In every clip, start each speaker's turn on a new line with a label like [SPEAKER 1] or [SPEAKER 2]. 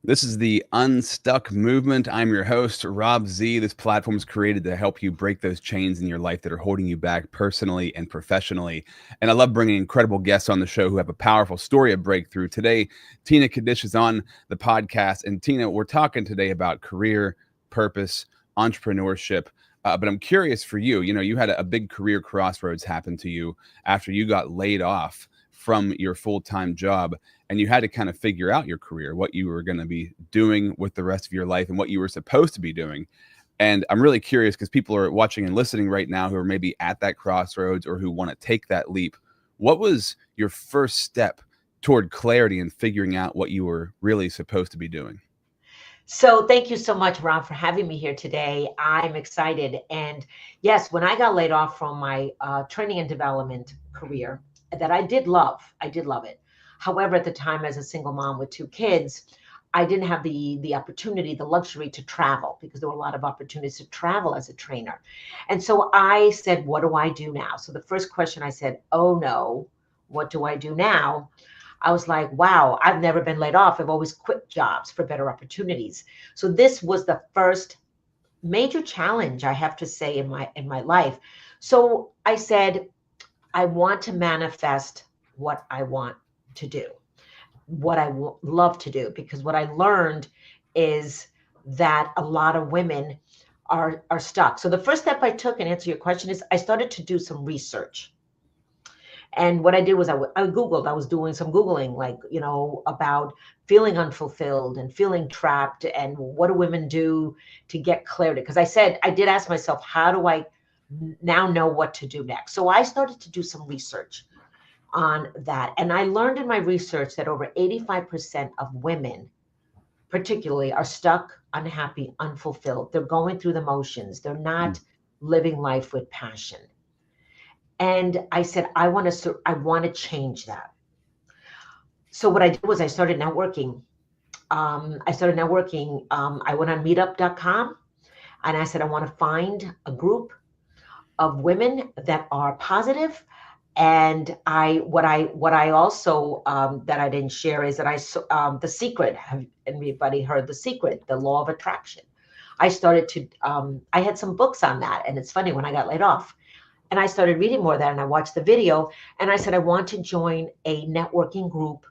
[SPEAKER 1] This is the Unstuck movement. I'm your host, Rob Z. This platform is created to help you break those chains in your life that are holding you back personally and professionally. And I love bringing incredible guests on the show who have a powerful story of breakthrough. Today, Tina Kadish is on the podcast. And Tina, we're talking today about career, purpose, entrepreneurship. But I'm curious for you, you had a big career crossroads happen to you after you got laid off from your full-time job, and you had to kind of figure out your career, what you were going to be doing with the rest of your life and what you were supposed to be doing. And I'm really curious because people are watching and listening right now who are maybe at that crossroads or who want to take that leap. What was your first step toward clarity and figuring out what you were really supposed to be doing?
[SPEAKER 2] So thank you so much, Rob, for having me here today. I'm excited. And yes, when I got laid off from my training and development career that I did love it. However, at the time, as a single mom with 2 kids, I didn't have the opportunity, the luxury to travel, because there were a lot of opportunities to travel as a trainer. And so I said, what do I do now? So the first question I said, oh no, what do I do now? I was like, wow, I've never been laid off. I've always quit jobs for better opportunities. So this was the first major challenge, I have to say, in my life. So I said, I want to manifest what I want to do, what I love to do, because what I learned is that a lot of women are stuck. So the first step I took, and answer your question, is I started to do some research. And what I did was I Googled, I was doing some Googling, about feeling unfulfilled and feeling trapped, and what do women do to get clarity? Because I did ask myself, how do I now know what to do next? So I started to do some research on that. And I learned in my research that over 85% of women, particularly, are stuck, unhappy, unfulfilled. They're going through the motions. They're not living life with passion. And I said, I want to change that. So what I did was I started networking. I went on meetup.com, and I said, I want to find a group of women that are positive. And what I also that I didn't share is that I saw The Secret. Have anybody heard The Secret? The Law of Attraction. I started to I had some books on that, and it's funny, when I got laid off, and I started reading more of that, and I watched the video, and I said, I want to join a networking group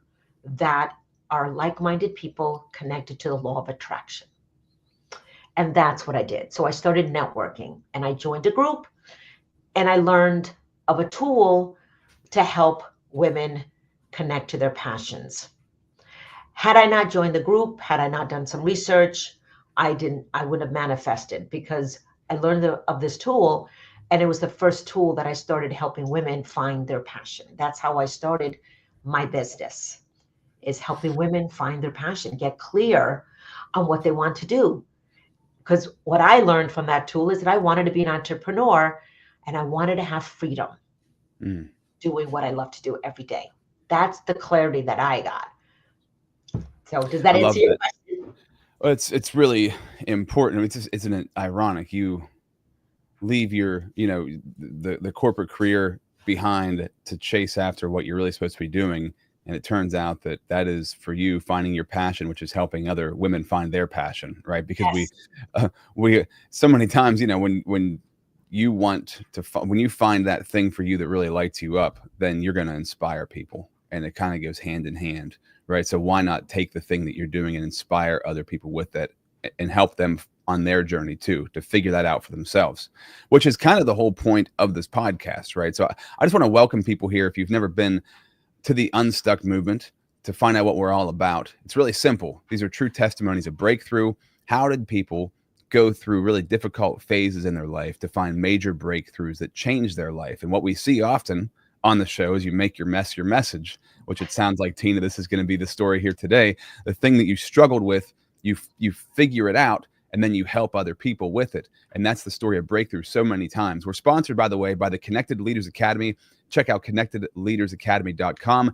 [SPEAKER 2] that are like-minded people connected to the law of attraction. And that's what I did. So I started networking, and I joined a group, and I learned of a tool to help women connect to their passions. Had I not joined the group, had I not done some research, I wouldn't have manifested, because I learned of this tool, and it was the first tool that I started helping women find their passion. That's how I started my business, is helping women find their passion, get clear on what they want to do. Because what I learned from that tool is that I wanted to be an entrepreneur, and I wanted to have freedom doing what I love to do every day. That's the clarity that I got. So does that answer your question?
[SPEAKER 1] Well, it's really important. Isn't it ironic? You leave your, the corporate career behind to chase after what you're really supposed to be doing. And it turns out that is, for you, finding your passion, which is helping other women find their passion, right? Because
[SPEAKER 2] Yes.
[SPEAKER 1] we so many times, when you want to, when you find that thing for you that really lights you up, then you're going to inspire people, and it kind of goes hand in hand, right? So why not take the thing that you're doing and inspire other people with it, and help them on their journey too, to figure that out for themselves, which is kind of the whole point of this podcast, right? So I just want to welcome people here. If you've never been to the Unstuck movement to find out what we're all about, it's really simple. These are true testimonies of breakthrough. How did people go through really difficult phases in their life to find major breakthroughs that change their life? And what we see often on the show is you make your mess your message, which it sounds like, Tina, this is going to be the story here today. The thing that you struggled with, you figure it out, and then you help other people with it. And that's the story of breakthrough so many times. We're sponsored, by the way, by the Connected Leaders Academy. Check out connectedleadersacademy.com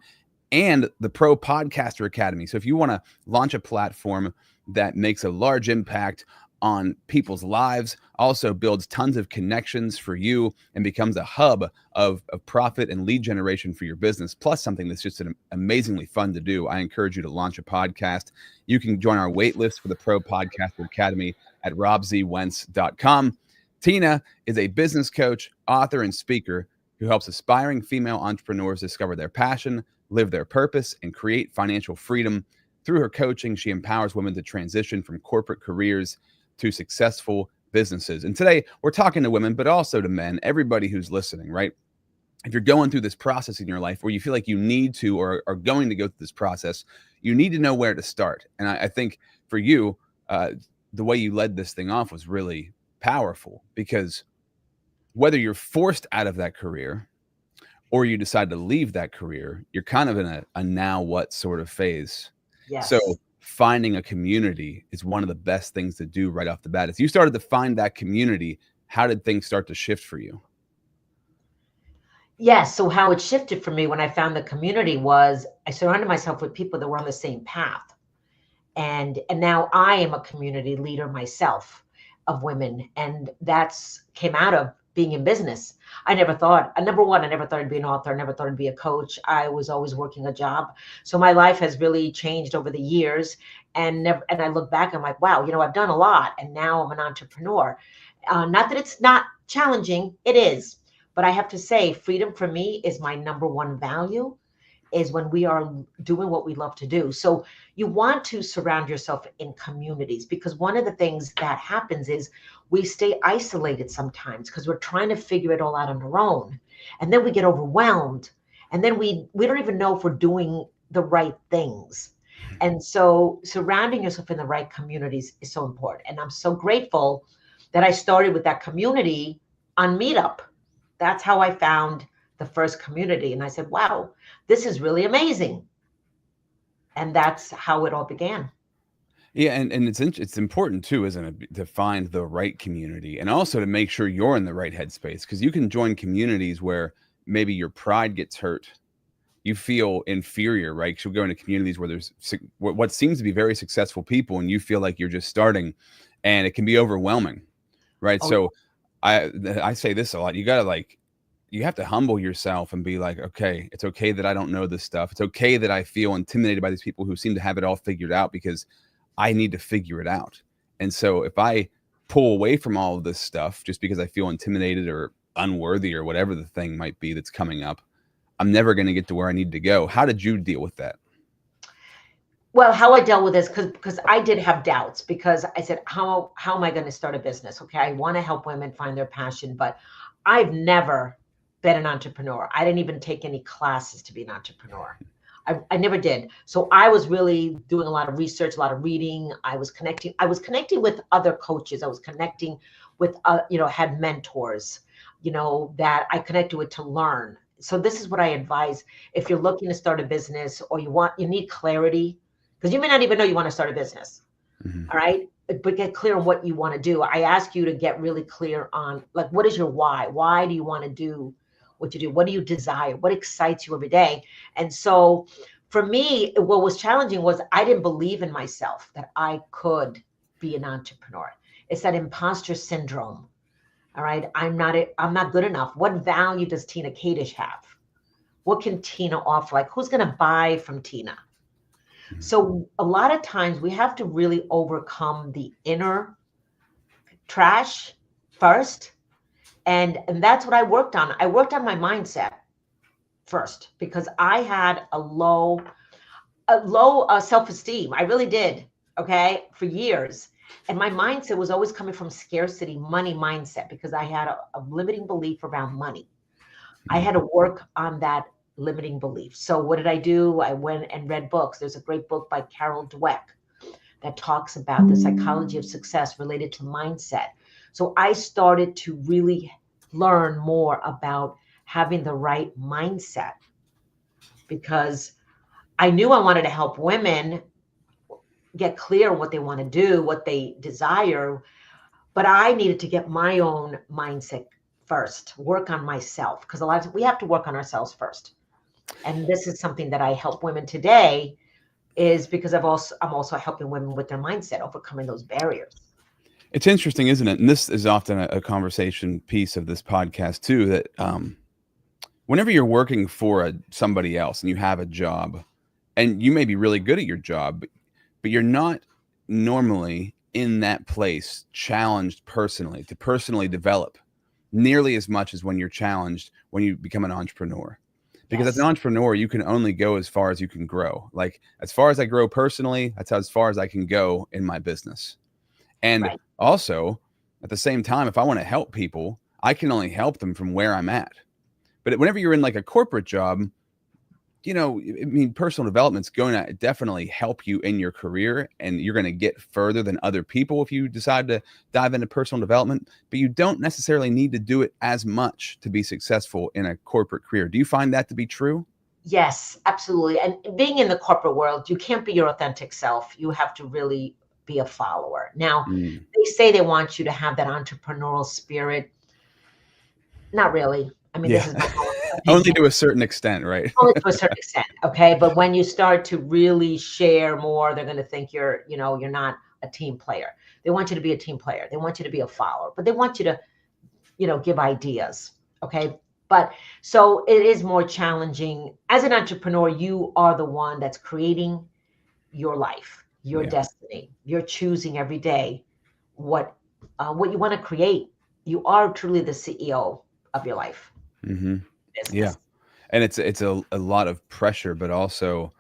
[SPEAKER 1] and the Pro Podcaster Academy. So if you want to launch a platform that makes a large impact on people's lives, also builds tons of connections for you, and becomes a hub of profit and lead generation for your business, plus something that's just amazingly fun to do. I encourage you to launch a podcast. You can join our wait list for the Pro Podcaster Academy at robzwentz.com. Tina is a business coach, author, and speaker who helps aspiring female entrepreneurs discover their passion, live their purpose, and create financial freedom. Through her coaching, she empowers women to transition from corporate careers to successful businesses. And today we're talking to women, but also to men, everybody who's listening, right? If you're going through this process in your life where you feel like you need to or are going to go through this process, you need to know where to start. And I think for you, the way you led this thing off was really powerful, because whether you're forced out of that career or you decide to leave that career, you're kind of in a now what sort of phase.
[SPEAKER 2] Yes.
[SPEAKER 1] So finding a community is one of the best things to do right off the bat. If you started to find that community, how did things start to shift for you?
[SPEAKER 2] Yes. So how it shifted for me when I found the community was I surrounded myself with people that were on the same path. And now I am a community leader myself of women. And that's came out of being in business. I never thought, number one, I never thought I'd be an author. I never thought I'd be a coach. I was always working a job. So my life has really changed over the years. And I look back, I'm like, wow, I've done a lot. And now I'm an entrepreneur. Not that it's not challenging. It is. But I have to say, freedom for me is my number one value, is when we are doing what we love to do. So you want to surround yourself in communities, because one of the things that happens is we stay isolated sometimes because we're trying to figure it all out on our own. And then we get overwhelmed. And then we don't even know if we're doing the right things. And so surrounding yourself in the right communities is so important. And I'm so grateful that I started with that community on Meetup. That's how I found the first community. And I said, wow, this is really amazing. And that's how it all began.
[SPEAKER 1] Yeah, and it's important too, isn't it, to find the right community, and also to make sure you're in the right headspace, because you can join communities where maybe your pride gets hurt, you feel inferior, right? So go into communities where there's what seems to be very successful people, and you feel like you're just starting, and it can be overwhelming, right?
[SPEAKER 2] Oh,
[SPEAKER 1] So I say this a lot. You have to humble yourself and be like, okay, it's okay that I don't know this stuff. It's okay that I feel intimidated by these people who seem to have it all figured out, because I need to figure it out. And so if I pull away from all of this stuff just because I feel intimidated or unworthy or whatever the thing might be that's coming up, I'm never going to get to where I need to go. How did you deal with that?
[SPEAKER 2] Well, how I dealt with this, because I did have doubts, because I said, how am I going to start a business? Okay, I want to help women find their passion, but I've never been an entrepreneur. I didn't even take any classes to be an entrepreneur. I never did. So I was really doing a lot of research, a lot of reading. I was connecting with other coaches. I was connecting with, had mentors, that I connected with to learn. So this is what I advise. If you're looking to start a business, or you need clarity, because you may not even know you want to start a business. Mm-hmm. All right. But get clear on what you want to do. I ask you to get really clear on, like, what is your why? Why do you want to do what you do? What do you desire? What excites you every day? And so for me, what was challenging was I didn't believe in myself that I could be an entrepreneur. It's that imposter syndrome. All right. I'm not good enough. What value does Tina Kadish have? What can Tina offer? Like, who's going to buy from Tina? So a lot of times we have to really overcome the inner trash first. And that's what I worked on. I worked on my mindset first, because I had a low self-esteem. I really did. Okay. For years. And my mindset was always coming from scarcity, money mindset, because I had a limiting belief around money. I had to work on that limiting belief. So what did I do? I went and read books. There's a great book by Carol Dweck that talks about the psychology of success related to mindset. So I started to really learn more about having the right mindset, because I knew I wanted to help women get clear on what they want to do, what they desire, but I needed to get my own mindset first, work on myself, because a lot of times we have to work on ourselves first. And this is something that I help women today, is because I'm also helping women with their mindset, overcoming those barriers.
[SPEAKER 1] It's interesting, isn't it? And this is often a conversation piece of this podcast too, that whenever you're working for somebody else and you have a job and you may be really good at your job, but you're not normally in that place challenged personally to personally develop nearly as much as when you're challenged when you become an entrepreneur. Because as an
[SPEAKER 2] Yes.
[SPEAKER 1] entrepreneur, you can only go as far as you can grow. Like as far as I grow personally, that's as far as I can go in my business. And
[SPEAKER 2] Right.
[SPEAKER 1] also, at the same time, if I want to help people, I can only help them from where I'm at. But whenever you're in like a corporate job, I mean, personal development's going to definitely help you in your career, and you're going to get further than other people if you decide to dive into personal development. But you don't necessarily need to do it as much to be successful in a corporate career. Do you find that to be true?
[SPEAKER 2] Yes, absolutely. And being in the corporate world, you can't be your authentic self. You have to really be a follower. Now,
[SPEAKER 1] Mm.
[SPEAKER 2] they say they want you to have that entrepreneurial spirit. Not really. I mean, this
[SPEAKER 1] Yeah.
[SPEAKER 2] is my own
[SPEAKER 1] Only
[SPEAKER 2] opinion.
[SPEAKER 1] to a certain extent, right?
[SPEAKER 2] Only to a certain extent, okay? But when you start to really share more, they're going to think you're not a team player. They want you to be a team player. They want you to be a follower, but they want you to, give ideas, okay? But so it is more challenging. As an entrepreneur, you are the one that's creating your life, your
[SPEAKER 1] Yeah.
[SPEAKER 2] destiny. You're choosing every day what what you want to create. You are truly the CEO of your life,
[SPEAKER 1] Hmm. Yeah.
[SPEAKER 2] business.
[SPEAKER 1] And it's a lot of pressure, but also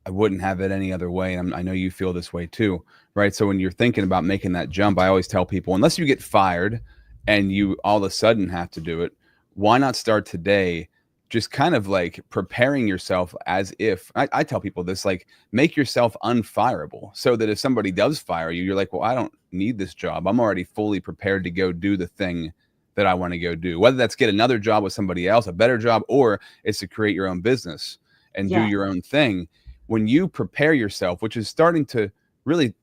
[SPEAKER 1] I wouldn't have it any other way. And I know you feel this way too, right? So when you're thinking about making that jump, I always tell people, unless you get fired and you all of a sudden have to do it, why not start today? Just kind of like preparing yourself as if I tell people this, like make yourself unfireable so that if somebody does fire you, you're like, well, I don't need this job. I'm already fully prepared to go do the thing that I want to go do, whether that's get another job with somebody else, a better job, or it's to create your own business and do
[SPEAKER 2] Yeah,
[SPEAKER 1] your own thing. When you prepare yourself, which is starting to really,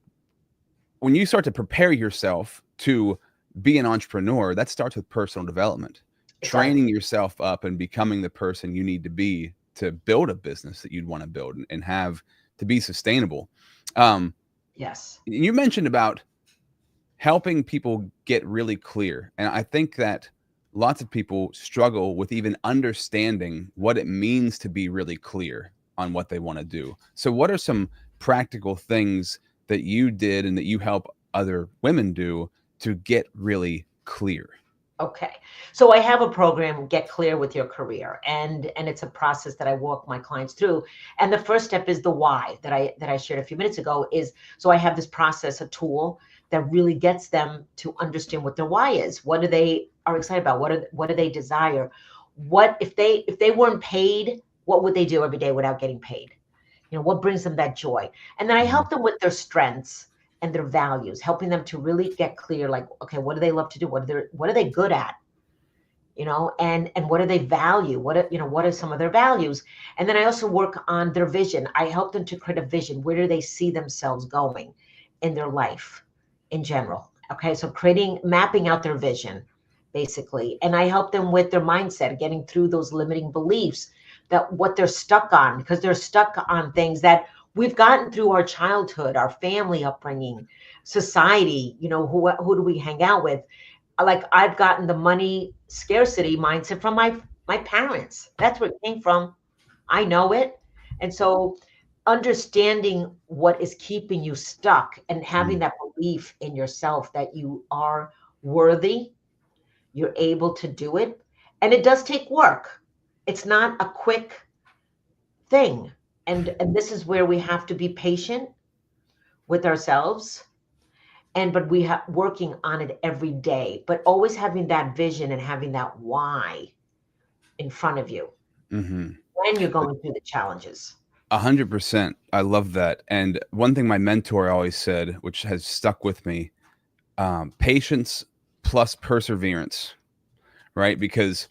[SPEAKER 1] when you start to prepare yourself to be an entrepreneur, that starts with personal development,
[SPEAKER 2] it does.
[SPEAKER 1] training yourself up and becoming the person you need to be to build a business that you'd want to build and have to be sustainable. Um,
[SPEAKER 2] Yes.
[SPEAKER 1] you mentioned about helping people get really clear. And I think that lots of people struggle with even understanding what it means to be really clear on what they want to do. So, what are some practical things that you did and that you help other women do to get really clear?
[SPEAKER 2] Okay. So I have a program, Get Clear with Your Career, and it's a process that I walk my clients through. And the first step is the why that I shared a few minutes ago is so I have this process, a tool that really gets them to understand what their why is. What do they are excited about? What do they desire? What if they weren't paid, what would they do every day without getting paid? What brings them that joy? And then I
[SPEAKER 1] Mhm.
[SPEAKER 2] help them with their strengths and their values, helping them to really get clear, like, okay, what do they love to do? What are they good at? And what do they value? What are some of their values? And then I also work on their vision. I help them to create a vision. Where do they see themselves going in their life in general? Okay, so mapping out their vision, basically. And I help them with their mindset, getting through those limiting beliefs, that what they're stuck on, because they're stuck on things that we've gotten through our childhood, our family upbringing, society. Who do we hang out with? Like, I've gotten the money scarcity mindset from my parents. That's where it came from. I know it. And so understanding what is keeping you stuck and having
[SPEAKER 1] Mm.
[SPEAKER 2] that belief in yourself that you are worthy, you're able to do it. And it does take work. It's not a quick thing. And this is where we have to be patient with ourselves, but we have working on it every day, but always having that vision and having that why in front of you
[SPEAKER 1] Mhm.
[SPEAKER 2] when you're going through the challenges.
[SPEAKER 1] 100%. I love that. And one thing my mentor always said, which has stuck with me, patience plus perseverance, right? Because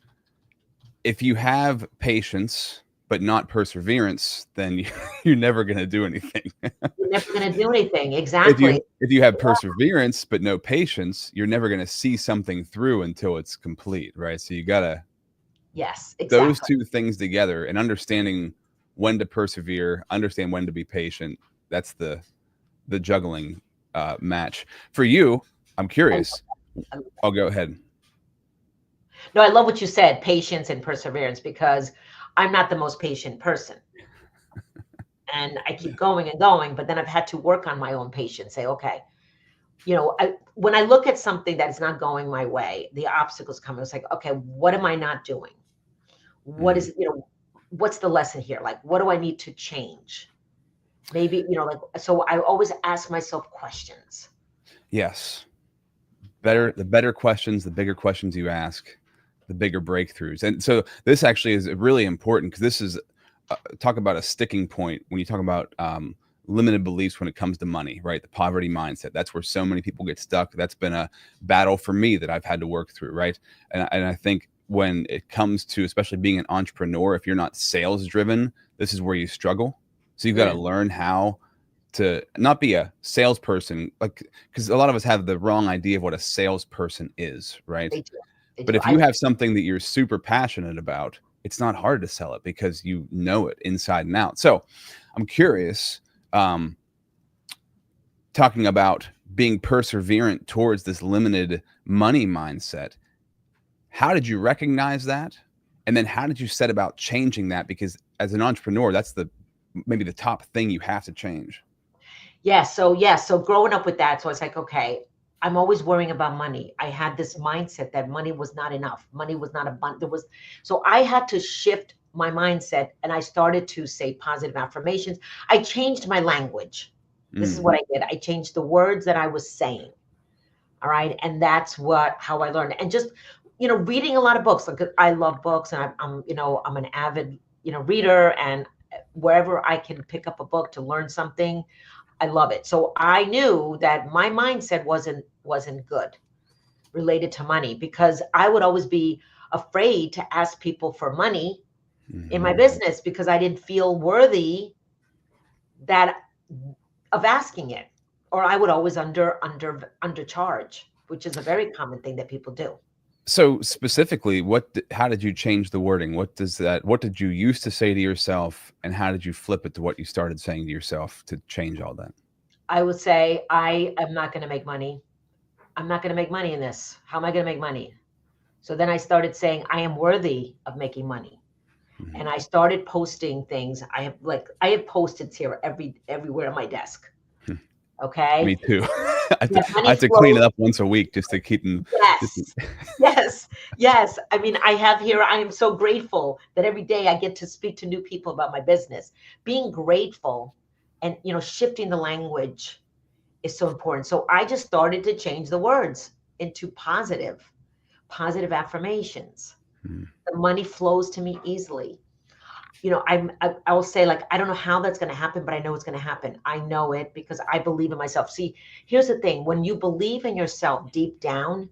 [SPEAKER 1] if you have patience but not perseverance, then you're never going to do anything.
[SPEAKER 2] You're never going to do anything.
[SPEAKER 1] if
[SPEAKER 2] Exactly.
[SPEAKER 1] you if you have perseverance but no patience, you're never going to see something through until it's complete, right? So you got to
[SPEAKER 2] Yes,
[SPEAKER 1] those
[SPEAKER 2] exactly.
[SPEAKER 1] two things together and understanding when to persevere, understand when to be patient. That's the juggling match for you. I'm
[SPEAKER 2] I love
[SPEAKER 1] curious.
[SPEAKER 2] that. I love that.
[SPEAKER 1] I'll go ahead.
[SPEAKER 2] No, I love what you said, patience and perseverance, because I'm not the most patient person. And I keep going and going, but then I've had to work on my own patience. Say, okay, when I look at something that is not going my way, the obstacles come. It's like, okay, what am I not doing? What
[SPEAKER 1] Mhm.
[SPEAKER 2] is, what's the lesson here? Like, what do I need to change? Maybe, like, so I always ask myself questions.
[SPEAKER 1] Yes.
[SPEAKER 2] Yeah.
[SPEAKER 1] The better questions, the bigger questions you ask, the bigger breakthroughs. And so this actually is really important because this is talk about a sticking point when you talk about limited beliefs when it comes to money, right? The poverty mindset. That's where so many people get stuck. That's been a battle for me that I've had to work through, right? And I think when it comes to especially being an entrepreneur, if you're not sales driven, this is where you struggle. So you've got to
[SPEAKER 2] Mm,
[SPEAKER 1] learn how to not be a salesperson, like, because a lot of us have the wrong idea of what a salesperson is, right?
[SPEAKER 2] they do. They
[SPEAKER 1] But
[SPEAKER 2] do.
[SPEAKER 1] if you have something that you're super passionate about, it's not hard to sell it because you know it inside and out. So I'm curious, um, talking about being perseverant towards this limited money mindset. How did you recognize that? And then how did you set about changing that? Because as an entrepreneur, that's maybe the top thing you have to change.
[SPEAKER 2] So growing up with that, so it's like, okay, I'm always worrying about money. I had this mindset that money was not enough. Money was not abundant. So I had to shift my mindset and I started to say positive affirmations. I changed my language. This is
[SPEAKER 1] Mm,
[SPEAKER 2] what I did. I changed the words that I was saying. All right. And that's how I learned. And just, reading a lot of books. Like, I love books and I'm an avid, reader, and wherever I can pick up a book to learn something, I love it. So I knew that my mindset wasn't good related to money, because I would always be afraid to ask people for money in my
[SPEAKER 1] mhm.
[SPEAKER 2] business because I didn't feel worthy that of asking it, or I would always undercharge, which is a very common thing that people do.
[SPEAKER 1] So specifically, how did you change the wording? What did you used to say to yourself, and how did you flip it to what you started saying to yourself to change all that?
[SPEAKER 2] I would say, I am not going to make money. I'm not going to make money in this. How am I going to make money? So then I started saying, I am worthy of making money.
[SPEAKER 1] Mhm.
[SPEAKER 2] And I started posting things. I have Post-its here everywhere on my desk.
[SPEAKER 1] Me
[SPEAKER 2] Okay.
[SPEAKER 1] too.
[SPEAKER 2] That
[SPEAKER 1] I
[SPEAKER 2] money
[SPEAKER 1] have to clean it
[SPEAKER 2] flows.
[SPEAKER 1] up once a week just to keep them. Just
[SPEAKER 2] Yes. Yes. Yes. I mean, I am so grateful that every day I get to speak to new people about my business. Being grateful and, shifting the language is so important. So I just started to change the words into positive affirmations.
[SPEAKER 1] Mhm.
[SPEAKER 2] The money flows to me easily. I will say, like, I don't know how that's going to happen, but I know it's going to happen. I know it because I believe in myself. See, here's the thing: when you believe in yourself deep down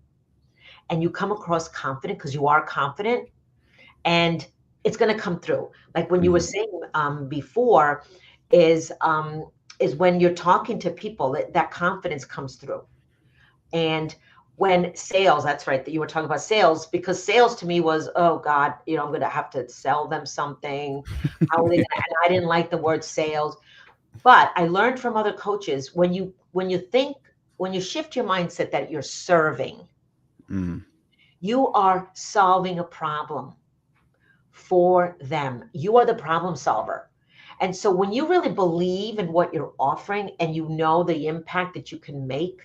[SPEAKER 2] and you come across confident, because you are confident, and it's going to come through. Like when you were
[SPEAKER 1] Mhm.
[SPEAKER 2] saying before, is when you're talking to people, that confidence comes through. And when sales, that's right, that you were talking about sales, because sales to me was, oh God, I'm going to have to sell them something. How are they going to? And I didn't like the word sales, but I learned from other coaches, when you shift your mindset that you're serving,
[SPEAKER 1] Mm.
[SPEAKER 2] you are solving a problem for them. You are the problem solver. And so when you really believe in what you're offering and you know the impact that you can make,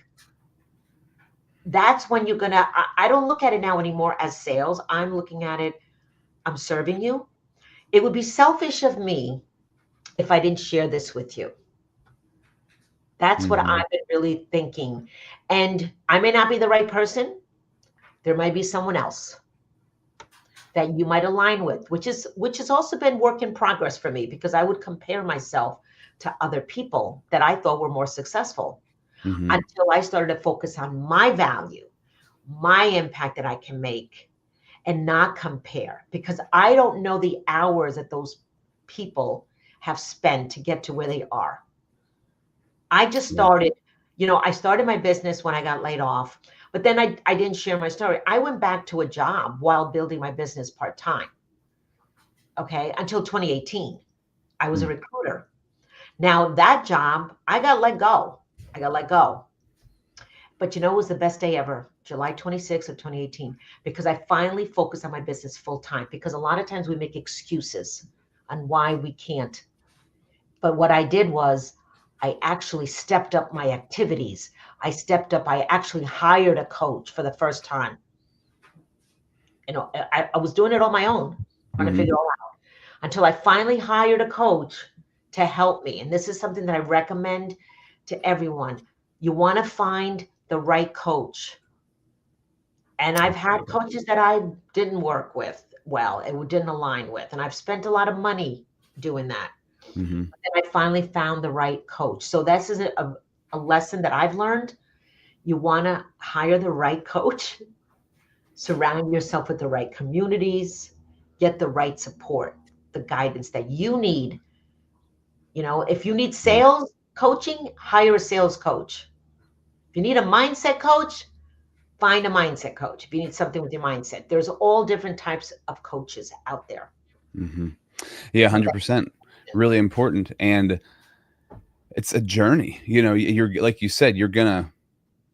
[SPEAKER 2] that's when I don't look at it now anymore as sales. I'm looking at it, I'm serving you. It would be selfish of me if I didn't share this with you. That's what
[SPEAKER 1] Mhm.
[SPEAKER 2] I've been really thinking. And I may not be the right person. There might be someone else that you might align with, which has also been work in progress for me, because I would compare myself to other people that I thought were more successful,
[SPEAKER 1] Mhm.
[SPEAKER 2] until I started to focus on my value, my impact that I can make, and not compare, because I don't know the hours that those people have spent to get to where they are. I just
[SPEAKER 1] Yeah.
[SPEAKER 2] started, I started my business when I got laid off, but then I didn't share my story. I went back to a job while building my business part time. Okay. Until 2018, I was a
[SPEAKER 1] Mm.
[SPEAKER 2] recruiter. Now that job, I got let go. I got let go. But you know, it was the best day ever, July 26th of 2018, because I finally focused on my business full time. Because a lot of times we make excuses on why we can't. But what I did was I actually stepped up my activities. I actually hired a coach for the first time. You know, I was doing it on my own, trying to
[SPEAKER 1] Mm-hmm.
[SPEAKER 2] figure it all out until I finally hired a coach to help me. And this is something that I recommend to everyone. You want to find the right coach. And I've had coaches that I didn't work with well, it didn't align with, and I've spent a lot of money doing that.
[SPEAKER 1] Mm-hmm.
[SPEAKER 2] And I finally found the right coach. So this is a lesson that I've learned. You want to hire the right coach, surround yourself with the right communities, get the right support, the guidance that you need. You know, if you need sales coaching, hire a sales coach. If you need a mindset coach, find a mindset coach. If you need something with your mindset, there's all different types of coaches out there.
[SPEAKER 1] Mm-hmm. Yeah, 100%. Really important. And it's a journey. You know, you're like you said, you're gonna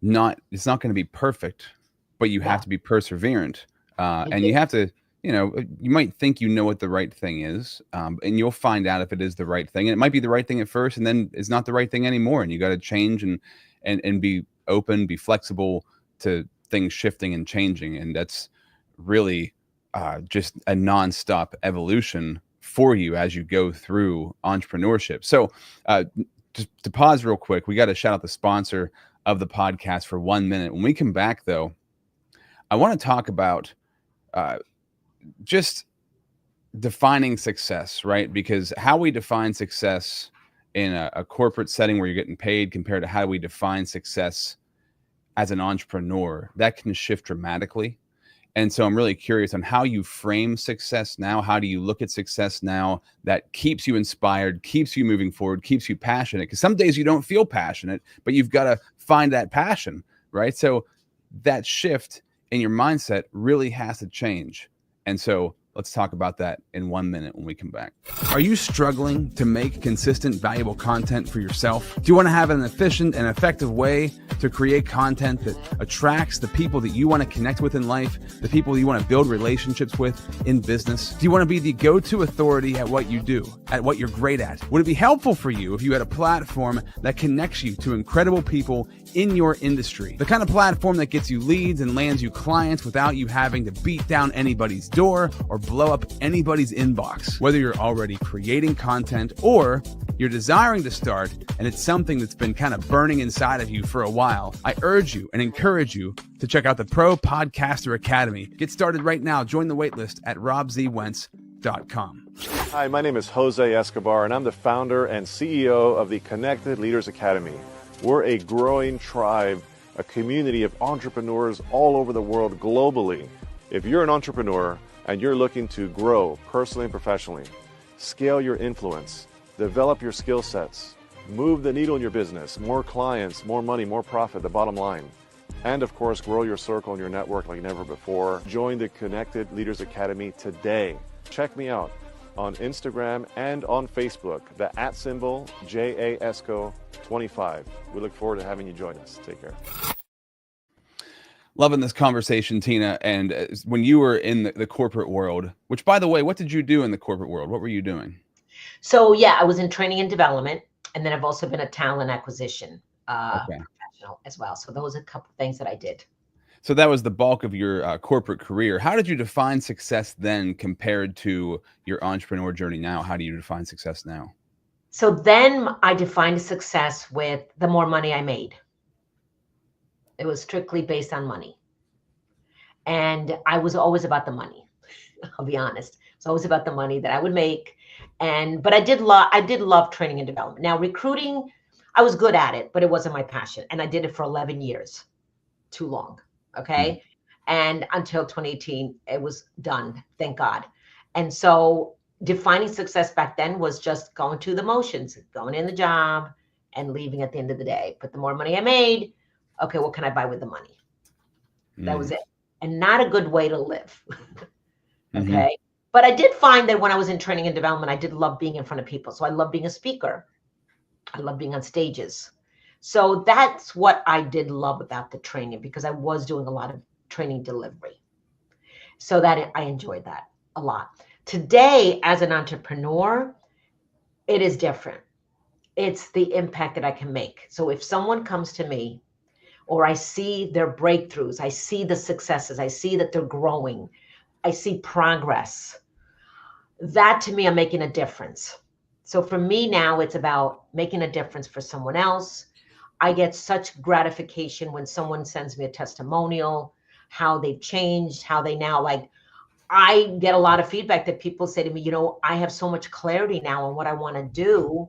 [SPEAKER 1] it's not gonna be perfect, but you have to be perseverant. And you have to, you know, you might think you know what the right thing is, and you'll find out if it is the right thing. And it might be the right thing at first, and then it's not the right thing anymore. And you got to change and be open, be flexible to things shifting and changing. And that's really just a nonstop evolution for you as you go through entrepreneurship. So just to pause real quick, we got to shout out the sponsor of the podcast for 1 minute. When we come back, though, I want to talk about just defining success, right? Because how we define success in a corporate setting where you're getting paid compared to how we define success as an entrepreneur, that can shift dramatically. And so I'm really curious on how you frame success now. How do you look at success now that keeps you inspired, keeps you moving forward, keeps you passionate? Because some days you don't feel passionate, but you've got to find that passion, right? So that shift in your mindset really has to change. And so let's talk about that in 1 minute when we come back. Are you struggling to make consistent, valuable content for yourself? Do you want to have an efficient and effective way to create content that attracts the people that you want to connect with in life, the people you want to build relationships with in business? Do you want to be the go-to authority at what you do, at what you're great at? Would it be helpful for you if you had a platform that connects you to incredible people in your industry? The kind of platform that gets you leads and lands you clients without you having to beat down anybody's door or blow up anybody's inbox. Whether you're already creating content or you're desiring to start and it's something that's been kind of burning inside of you for a while, I urge you and encourage you to check out the Pro Podcaster Academy. Get started right now. Join the waitlist at robzwentz.com.
[SPEAKER 3] Hi, my name is Jose Escobar, and I'm the founder and CEO of the Connected Leaders Academy. We're a growing tribe, a community of entrepreneurs all over the world globally. If you're an entrepreneur and you're looking to grow personally and professionally, scale your influence, develop your skill sets, move the needle in your business, more clients, more money, more profit, the bottom line, and of course, grow your circle and your network like never before, join the Connected Leaders Academy today. Check me out on Instagram and on Facebook, the @ JAESCO25. We look forward to having you join us. Take care.
[SPEAKER 1] Loving this conversation, Tina. And when you were in the corporate world, which, by the way, what did you do in the corporate world? What were you doing?
[SPEAKER 2] So, yeah, I was in training and development, and then I've also been a talent acquisition professional as well. So those are a couple of things that I did.
[SPEAKER 1] So that was the bulk of your corporate career. How did you define success then compared to your entrepreneur journey now? How do you define success now?
[SPEAKER 2] So then I defined success with the more money I made. It was strictly based on money. And I was always about the money. I'll be honest. It's always about the money that I would make. But I did love training and development. Now, recruiting, I was good at it, but it wasn't my passion. And I did it for 11 years. Too long. Okay. Mm-hmm. And until 2018, it was done. Thank God. And so defining success back then was just going through the motions, going in the job and leaving at the end of the day. But the more money I made, okay, what can I buy with the money? That was it. And not a good way to live. Okay. Mm-hmm. But I did find that when I was in training and development, I did love being in front of people. So I love being a speaker. I love being on stages. So that's what I did love about the training, because I was doing a lot of training delivery. So that I enjoyed that a lot. Today, as an entrepreneur, it is different. It's the impact that I can make. So if someone comes to me, or I see their breakthroughs, I see the successes, I see that they're growing, I see progress, that to me, I'm making a difference. So for me now, it's about making a difference for someone else. I get such gratification when someone sends me a testimonial, how they've changed, how they now like, I get a lot of feedback that people say to me, I have so much clarity now on what I want to do.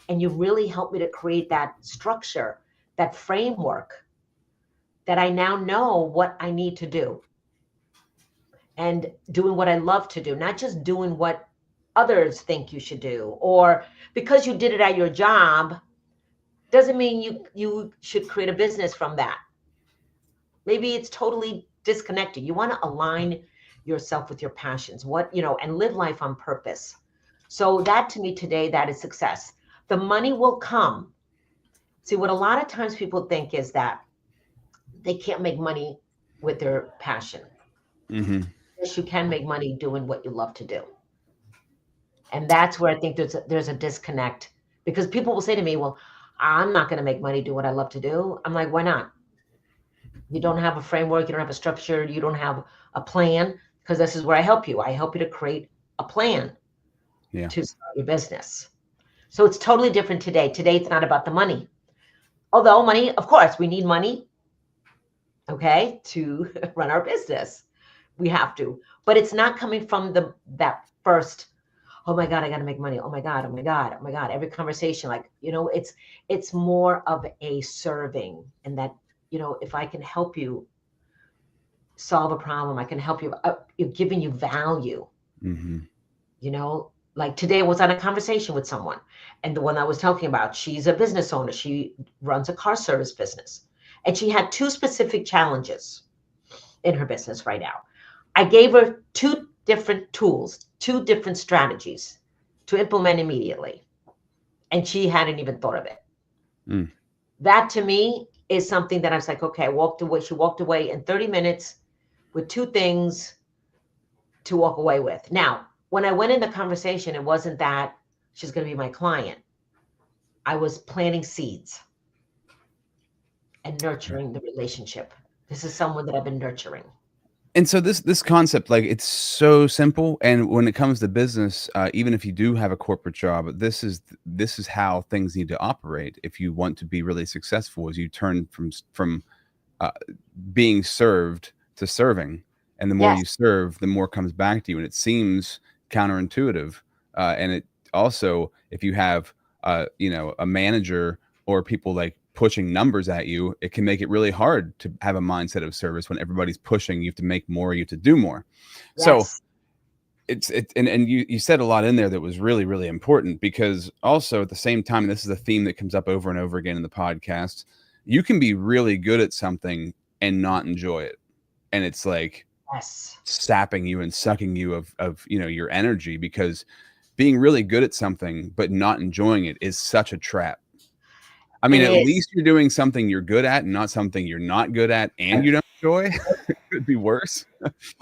[SPEAKER 2] And you really helped me to create that structure, that framework, that I now know what I need to do and doing what I love to do, not just doing what others think you should do, or because you did it at your job doesn't mean you should create a business from that. Maybe it's totally disconnected. You want to align yourself with your passions, and live life on purpose. So that to me today, that is success. The money will come. See, what a lot of times people think is that they can't make money with their passion.
[SPEAKER 1] Mm-hmm.
[SPEAKER 2] Yes, you can make money doing what you love to do. And that's where I think there's a disconnect, because people will say to me, well, I'm not going to make money doing what I love to do. I'm like, why not? You don't have a framework. You don't have a structure. You don't have a plan, because this is where I help you. I help you to create a plan to start your business. So it's totally different today. Today, it's not about the money. Although money, of course, we need money, okay, to run our business. We have to. But it's not coming from that first, oh my God, I got to make money. Oh my God, oh my God, oh my God. Every conversation, like, it's more of a serving, and that, if I can help you solve a problem, I can help you, giving you value.
[SPEAKER 1] Mm-hmm.
[SPEAKER 2] Like today I was on a conversation with someone, and the one I was talking about, she's a business owner. She runs a car service business, and she had 2 specific challenges in her business right now. I gave her 2 different tools, 2 different strategies to implement immediately, and she hadn't even thought of it.
[SPEAKER 1] Mm.
[SPEAKER 2] That to me is something that I was like, okay, I walked away. She walked away in 30 minutes with 2 things to walk away with. Now, when I went in the conversation, it wasn't that she's going to be my client. I was planting seeds and nurturing the relationship. This is someone that I've been nurturing.
[SPEAKER 1] And so this concept, like, it's so simple. And when it comes to business, even if you do have a corporate job, this is how things need to operate. If you want to be really successful, as you turn from being served to serving, and the more you serve, the more comes back to you. And it seems counterintuitive. And it also, if you have a manager or people like pushing numbers at you, it can make it really hard to have a mindset of service when everybody's pushing. You have to make more, you have to do more. Yes. So and you said a lot in there that was really, really important, because also at the same time, and this is a theme that comes up over and over again in the podcast, you can be really good at something and not enjoy it. And it's like sapping you and sucking you of your energy, because being really good at something but not enjoying it is such a trap. I mean, at least you're doing something you're good at and not something you're not good at and you don't enjoy. It could be worse.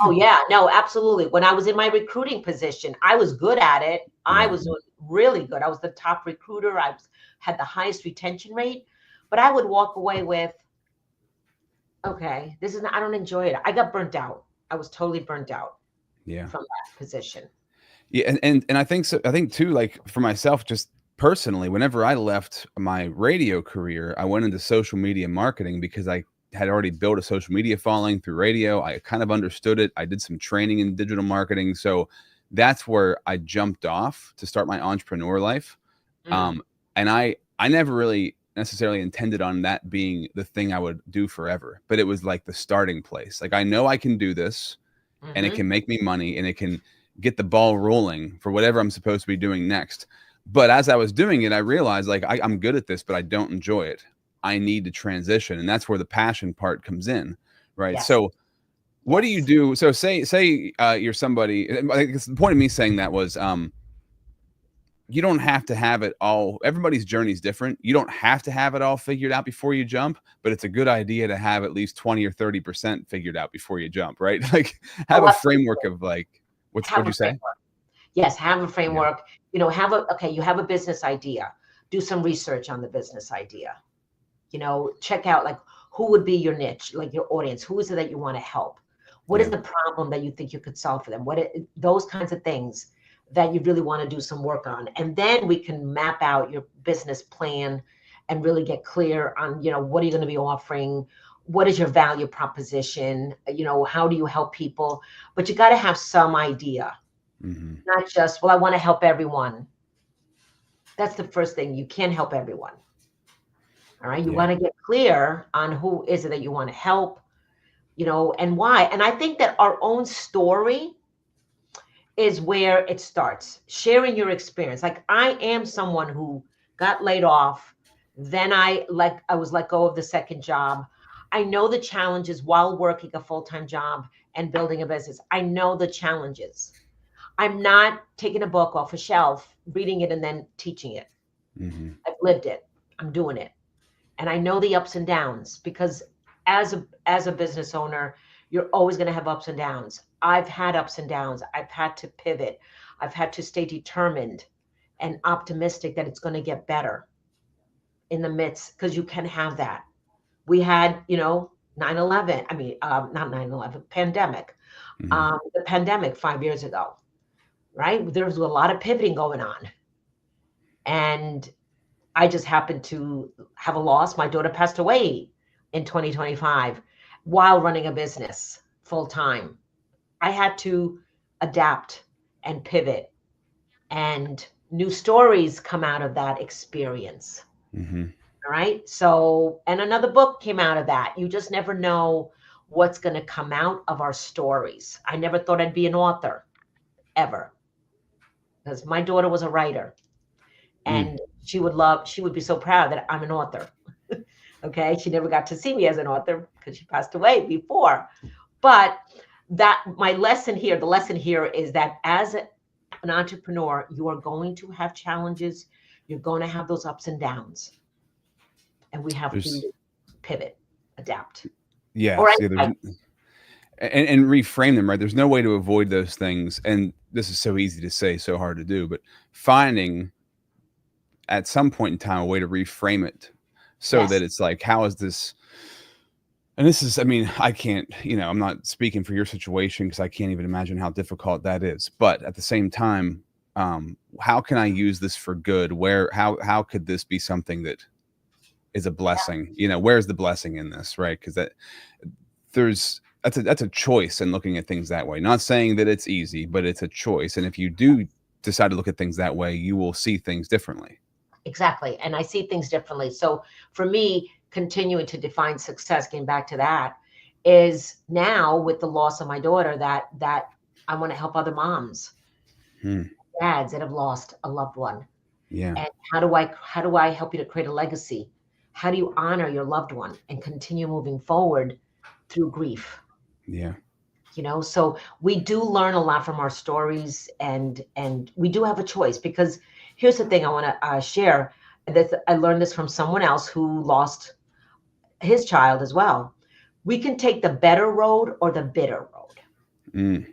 [SPEAKER 2] Oh, yeah. No, absolutely. When I was in my recruiting position, I was good at it. Yeah. I was really good. I was the top recruiter. I had the highest retention rate. But I would walk away with, okay, I don't enjoy it. I got burnt out. I was totally burnt out from that position.
[SPEAKER 1] Yeah. And I think so. I think too, like for myself, just personally, whenever I left my radio career, I went into social media marketing because I had already built a social media following through radio. I kind of understood it. I did some training in digital marketing. So that's where I jumped off to start my entrepreneur life. Mm-hmm. And I never really necessarily intended on that being the thing I would do forever, but it was like the starting place. Like, I know I can do this, and it can make me money, and it can get the ball rolling for whatever I'm supposed to be doing next. But as I was doing it, I realized, like, I'm good at this, but I don't enjoy it. I need to transition. And that's where the passion part comes in. Right. Yes. So what do you do? So say you're somebody, I guess the point of me saying that was, you don't have to have it all. Everybody's journey is different. You don't have to have it all figured out before you jump, but it's a good idea to have at least 20 or 30% figured out before you jump, right? Like have a framework of like, what'd you say?
[SPEAKER 2] Framework. Yes, have a framework. You have a business idea. Do some research on the business idea. Check out like who would be your niche, like your audience. Who is it that you want to help? What is the problem that you think you could solve for them? Those kinds of things that you really want to do some work on. And then we can map out your business plan and really get clear on, what are you going to be offering? What is your value proposition? How do you help people? But you got to have some idea, not just, well, I want to help everyone. That's the first thing. You can't help everyone. All right. You want to get clear on who is it that you want to help, and why. And I think that our own story is where it starts. Sharing your experience. Like I am someone who got laid off. Then I was let go of the second job. I know the challenges while working a full-time job and building a business. I know the challenges. I'm not taking a book off a shelf, reading it, and then teaching it. I've lived it. I'm doing it. And I know the ups and downs because as a business owner, you're always going to have ups and downs. I've had ups and downs. I've had to pivot. I've had to stay determined and optimistic that it's going to get better in the midst, because you can have that. We had, 9/11. I mean, not 9/11, pandemic. The pandemic 5 years ago, right? There was a lot of pivoting going on. And I just happened to have a loss. My daughter passed away in 2025 while running a business full time. I had to adapt and pivot, and new stories come out of that experience. All right. So, and another book came out of that. You just never know what's going to come out of our stories. I never thought I'd be an author ever, because my daughter was a writer, and she would be so proud that I'm an author. Okay. She never got to see me as an author because she passed away before. But the lesson here is that as an entrepreneur, you are going to have challenges. You're going to have those ups and downs. And we have to pivot, adapt.
[SPEAKER 1] Yeah. And reframe them, right? There's no way to avoid those things. And this is so easy to say, so hard to do, but finding at some point in time a way to reframe it so that it's like, how is this? And this is, I mean, I can't, I'm not speaking for your situation because I can't even imagine how difficult that is. But at the same time, how can I use this for good? How could this be something that is a blessing? Where's the blessing in this, right? Because that's a choice in looking at things that way. Not saying that it's easy, but it's a choice. And if you do decide to look at things that way, you will see things differently.
[SPEAKER 2] Exactly. And I see things differently. So for me, continuing to define success, getting back to that, is now with the loss of my daughter that I want to help other moms, dads that have lost a loved one.
[SPEAKER 1] Yeah.
[SPEAKER 2] And how do I help you to create a legacy? How do you honor your loved one and continue moving forward through grief?
[SPEAKER 1] Yeah.
[SPEAKER 2] So we do learn a lot from our stories, and we do have a choice, because here's the thing I want to share. I learned this from someone else who lost his child as well. We can take the better road or the bitter road.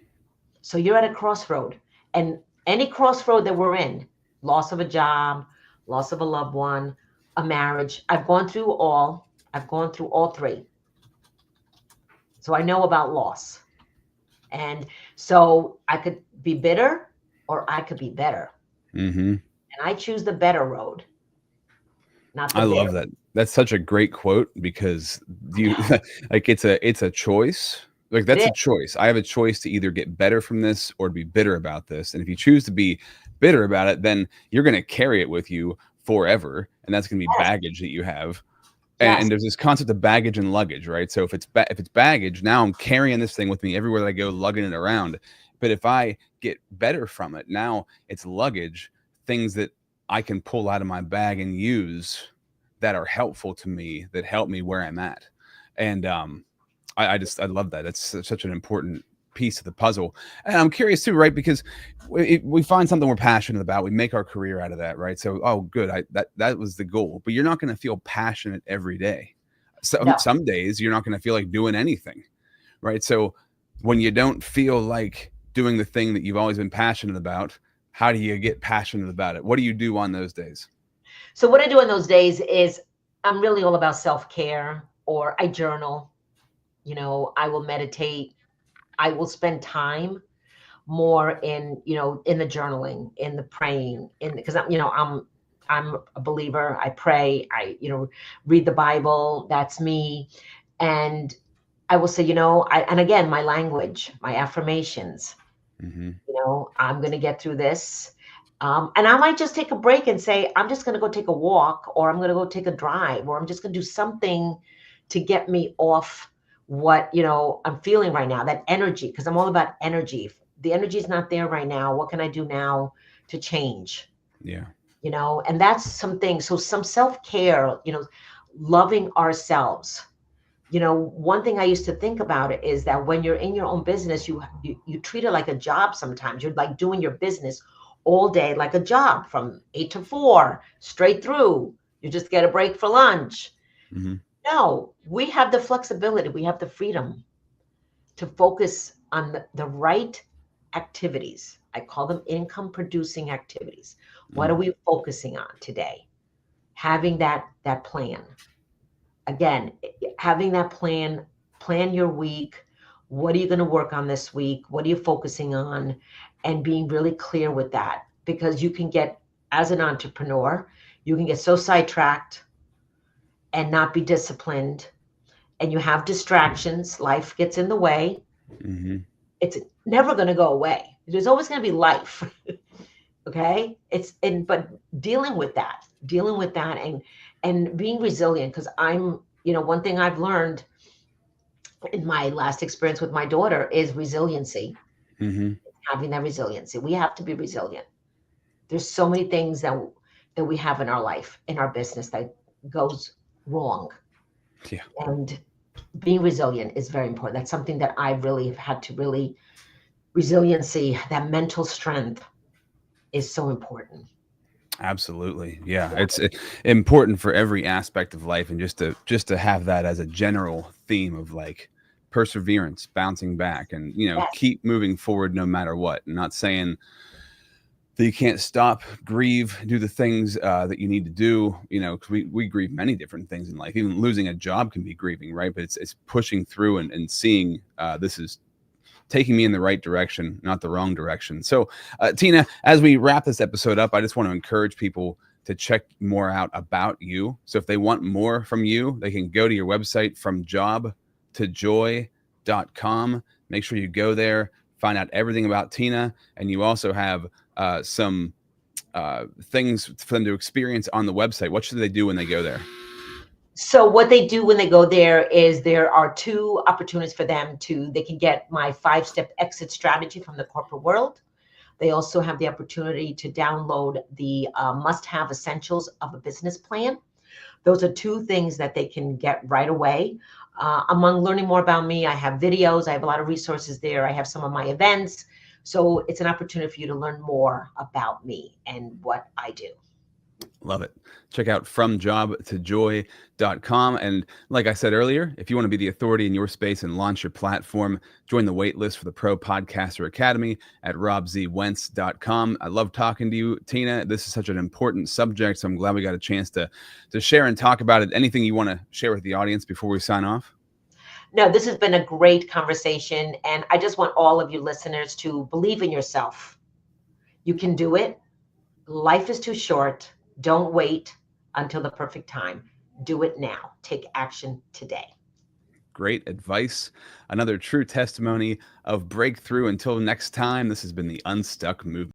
[SPEAKER 2] So you're at a crossroad, and any crossroad that we're in, loss of a job, loss of a loved one, a marriage, I've gone through all three. So I know about loss. And so I could be bitter or I could be better. And I choose the better road. I
[SPEAKER 1] love that. That's such a great quote, because like it's a choice. Like that's a choice. I have a choice to either get better from this or to be bitter about this. And if you choose to be bitter about it, then you're going to carry it with you forever. And that's going to be baggage that you have. And there's this concept of baggage and luggage, right? So if it's baggage, now I'm carrying this thing with me everywhere that I go, lugging it around. But if I get better from it, now it's luggage, things that I can pull out of my bag and use that are helpful to me, that help me where I'm at. And I love that. It's such an important piece of the puzzle. And I'm curious too, right? Because we find something we're passionate about, we make our career out of that, right? So, oh, good, that was the goal. But you're not going to feel passionate every day.
[SPEAKER 2] No.
[SPEAKER 1] Some days you're not going to feel like doing anything, right? So when you don't feel like doing the thing that you've always been passionate about, how do you get passionate about it? What do you do on those days?
[SPEAKER 2] So what I do on those days is I'm really all about self-care, or I journal, I will meditate. I will spend time more in, in the journaling, in the praying, because I'm a believer. I pray, I, read the Bible. That's me. And I will say, and again, my language, my affirmations,
[SPEAKER 1] Mm-hmm.
[SPEAKER 2] I'm going to get through this. And I might just take a break and say, I'm just going to go take a walk, or I'm going to go take a drive, or I'm just going to do something to get me off what, I'm feeling right now, that energy, because I'm all about energy. If the energy is not there right now, what can I do now to change?
[SPEAKER 1] Yeah.
[SPEAKER 2] And that's something. So some self-care, loving ourselves. One thing I used to think about it is that when you're in your own business, you treat it like a job. Sometimes you're like doing your business all day, like a job from 8 to 4 straight through. You just get a break for lunch.
[SPEAKER 1] Mm-hmm.
[SPEAKER 2] No, we have the flexibility. We have the freedom to focus on the right activities. I call them income producing activities. What are we focusing on today? Having that plan. Again, having that plan your week. What are you going to work on this week? What are you focusing on? And being really clear with that, because you can get, as an entrepreneur, you can get so sidetracked and not be disciplined, and you have distractions. Life gets in the way.
[SPEAKER 1] Mm-hmm.
[SPEAKER 2] It's never going to go away. There's always going to be life. Okay. But dealing with that and being resilient. Cause I'm, one thing I've learned in my last experience with my daughter is resiliency.
[SPEAKER 1] Mm-hmm.
[SPEAKER 2] Having that resiliency. We have to be resilient. There's so many things that we have in our life, in our business, that goes wrong.
[SPEAKER 1] Yeah.
[SPEAKER 2] And being resilient is very important. That's something that I really have had to resiliency, that mental strength is so important.
[SPEAKER 1] Absolutely. Yeah. It's important for every aspect of life. And just to have that as a general theme of like perseverance, bouncing back, and,
[SPEAKER 2] Yes.
[SPEAKER 1] keep moving forward no matter what. And not saying that you can't stop, grieve, do the things that you need to do, because we grieve many different things in life. Even losing a job can be grieving, right? But it's pushing through and seeing this is taking me in the right direction, not the wrong direction. So, Tina, as we wrap this episode up, I just want to encourage people to check more out about you. So if they want more from you, they can go to your website, fromjobtojoy.com. Make sure you go there, find out everything about Tina. And you also have some things for them to experience on the website. What should they do when they go there?
[SPEAKER 2] So what they do when they go there is there are 2 opportunities for them they can get my 5-step exit strategy from the corporate world. They also have the opportunity to download the must-have essentials of a business plan. Those are 2 things that they can get right away. Among learning more about me, I have videos. I have a lot of resources there. I have some of my events. So it's an opportunity for you to learn more about me and what I do.
[SPEAKER 1] Love it. Check out fromjobtojoy.com. And like I said earlier, if you want to be the authority in your space and launch your platform, join the wait list for the Pro Podcaster Academy at robzwentz.com. I love talking to you, Tina. This is such an important subject, so I'm glad we got a chance to share and talk about it. Anything you want to share with the audience before we sign off?
[SPEAKER 2] No, this has been a great conversation. And I just want all of you listeners to believe in yourself. You can do it. Life is too short. Don't wait until the perfect time. Do it now. Take action today.
[SPEAKER 1] Great advice. Another true testimony of breakthrough. Until next time, this has been the Unstuck Movement.